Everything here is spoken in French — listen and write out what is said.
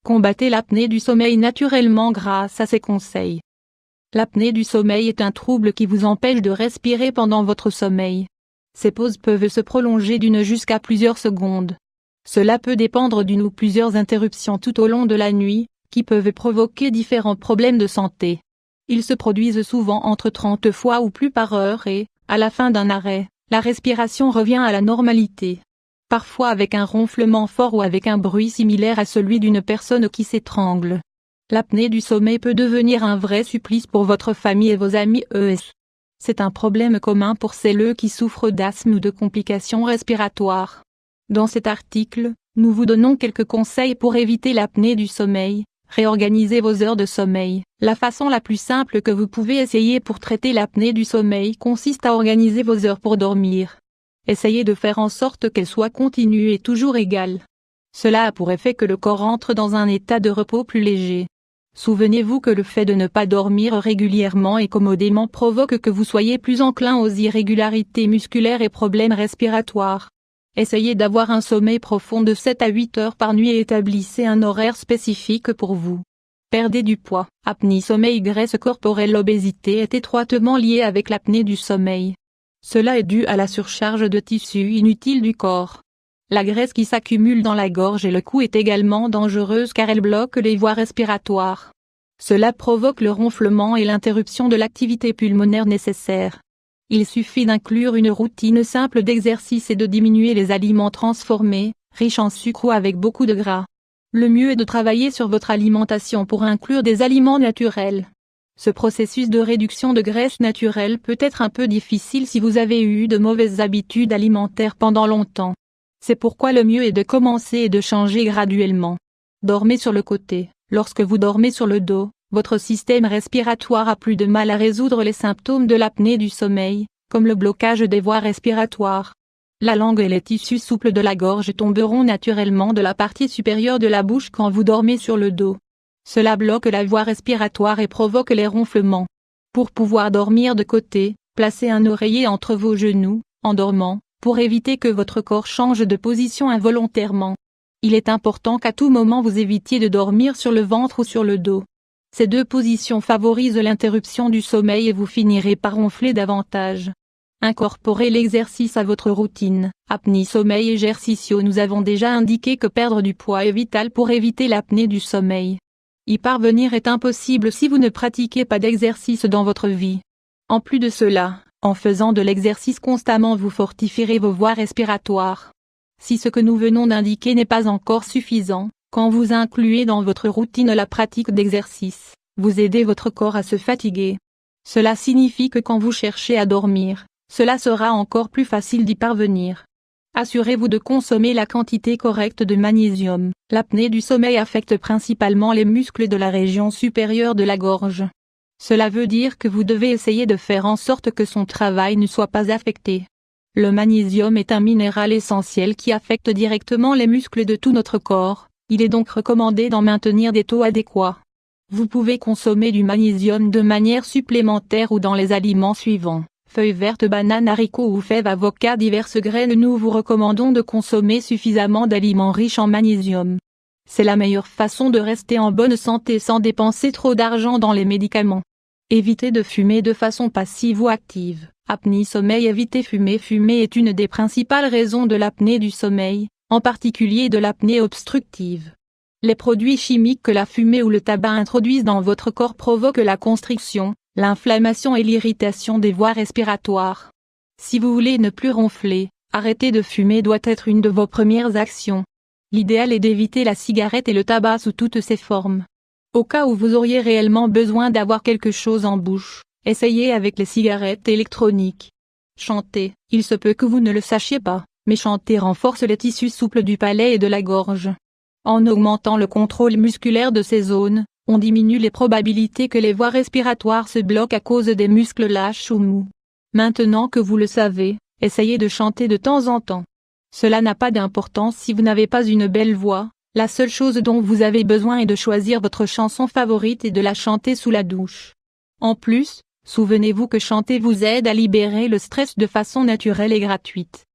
Combattez l'apnée du sommeil naturellement grâce à ces conseils. L'apnée du sommeil est un trouble qui vous empêche de respirer pendant votre sommeil. Ces pauses peuvent se prolonger d'une jusqu'à plusieurs secondes. Cela peut dépendre d'une ou plusieurs interruptions tout au long de la nuit, qui peuvent provoquer différents problèmes de santé. Ils se produisent souvent entre 30 fois ou plus par heure et, à la fin d'un arrêt, la respiration revient à la normalité. Parfois avec un ronflement fort ou avec un bruit similaire à celui d'une personne qui s'étrangle. L'apnée du sommeil peut devenir un vrai supplice pour votre famille et vos amis. C'est un problème commun pour celles qui souffrent d'asthme ou de complications respiratoires. Dans cet article, nous vous donnons quelques conseils pour éviter l'apnée du sommeil. Réorganisez vos heures de sommeil. La façon la plus simple que vous pouvez essayer pour traiter l'apnée du sommeil consiste à organiser vos heures pour dormir. Essayez de faire en sorte qu'elles soient continues et toujours égales. Cela a pour effet que le corps entre dans un état de repos plus léger. Souvenez-vous que le fait de ne pas dormir régulièrement et commodément provoque que vous soyez plus enclin aux irrégularités musculaires et problèmes respiratoires. Essayez d'avoir un sommeil profond de 7 à 8 heures par nuit et établissez un horaire spécifique pour vous. Perdez du poids. Apnée sommeil. Graisse corporelle. L'obésité est étroitement liée avec l'apnée du sommeil. Cela est dû à la surcharge de tissus inutiles du corps. La graisse qui s'accumule dans la gorge et le cou est également dangereuse car elle bloque les voies respiratoires. Cela provoque le ronflement et l'interruption de l'activité pulmonaire nécessaire. Il suffit d'inclure une routine simple d'exercice et de diminuer les aliments transformés, riches en sucre ou avec beaucoup de gras. Le mieux est de travailler sur votre alimentation pour inclure des aliments naturels. Ce processus de réduction de graisse naturelle peut être un peu difficile si vous avez eu de mauvaises habitudes alimentaires pendant longtemps. C'est pourquoi le mieux est de commencer et de changer graduellement. Dormez sur le côté. Lorsque vous dormez sur le dos, votre système respiratoire a plus de mal à résoudre les symptômes de l'apnée du sommeil, comme le blocage des voies respiratoires. La langue et les tissus souples de la gorge tomberont naturellement de la partie supérieure de la bouche quand vous dormez sur le dos. Cela bloque la voie respiratoire et provoque les ronflements. Pour pouvoir dormir de côté, placez un oreiller entre vos genoux, en dormant, pour éviter que votre corps change de position involontairement. Il est important qu'à tout moment vous évitiez de dormir sur le ventre ou sur le dos. Ces deux positions favorisent l'interruption du sommeil et vous finirez par ronfler davantage. Incorporez l'exercice à votre routine. Apnée sommeil et exercicio. Nous avons déjà indiqué que perdre du poids est vital pour éviter l'apnée du sommeil. Y parvenir est impossible si vous ne pratiquez pas d'exercice dans votre vie. En plus de cela, en faisant de l'exercice constamment vous fortifierez vos voies respiratoires. Si ce que nous venons d'indiquer n'est pas encore suffisant, quand vous incluez dans votre routine la pratique d'exercice, vous aidez votre corps à se fatiguer. Cela signifie que quand vous cherchez à dormir, cela sera encore plus facile d'y parvenir. Assurez-vous de consommer la quantité correcte de magnésium. L'apnée du sommeil affecte principalement les muscles de la région supérieure de la gorge. Cela veut dire que vous devez essayer de faire en sorte que son travail ne soit pas affecté. Le magnésium est un minéral essentiel qui affecte directement les muscles de tout notre corps, il est donc recommandé d'en maintenir des taux adéquats. Vous pouvez consommer du magnésium de manière supplémentaire ou dans les aliments suivants. Feuilles vertes, bananes, haricots ou fèves, avocat, diverses graines. Nous vous recommandons de consommer suffisamment d'aliments riches en magnésium. C'est la meilleure façon de rester en bonne santé sans dépenser trop d'argent dans les médicaments. Évitez de fumer de façon passive ou active. Apnée sommeil. Éviter fumer. Fumer est une des principales raisons de l'apnée du sommeil, en particulier de l'apnée obstructive. Les produits chimiques que la fumée ou le tabac introduisent dans votre corps provoquent la constriction, l'inflammation et l'irritation des voies respiratoires. Si vous voulez ne plus ronfler, arrêter de fumer doit être une de vos premières actions. L'idéal est d'éviter la cigarette et le tabac sous toutes ses formes. Au cas où vous auriez réellement besoin d'avoir quelque chose en bouche, essayez avec les cigarettes électroniques. Chanter. Il se peut que vous ne le sachiez pas, mais chanter renforce les tissus souples du palais et de la gorge. En augmentant le contrôle musculaire de ces zones, on diminue les probabilités que les voies respiratoires se bloquent à cause des muscles lâches ou mous. Maintenant que vous le savez, essayez de chanter de temps en temps. Cela n'a pas d'importance si vous n'avez pas une belle voix, la seule chose dont vous avez besoin est de choisir votre chanson favorite et de la chanter sous la douche. En plus, souvenez-vous que chanter vous aide à libérer le stress de façon naturelle et gratuite.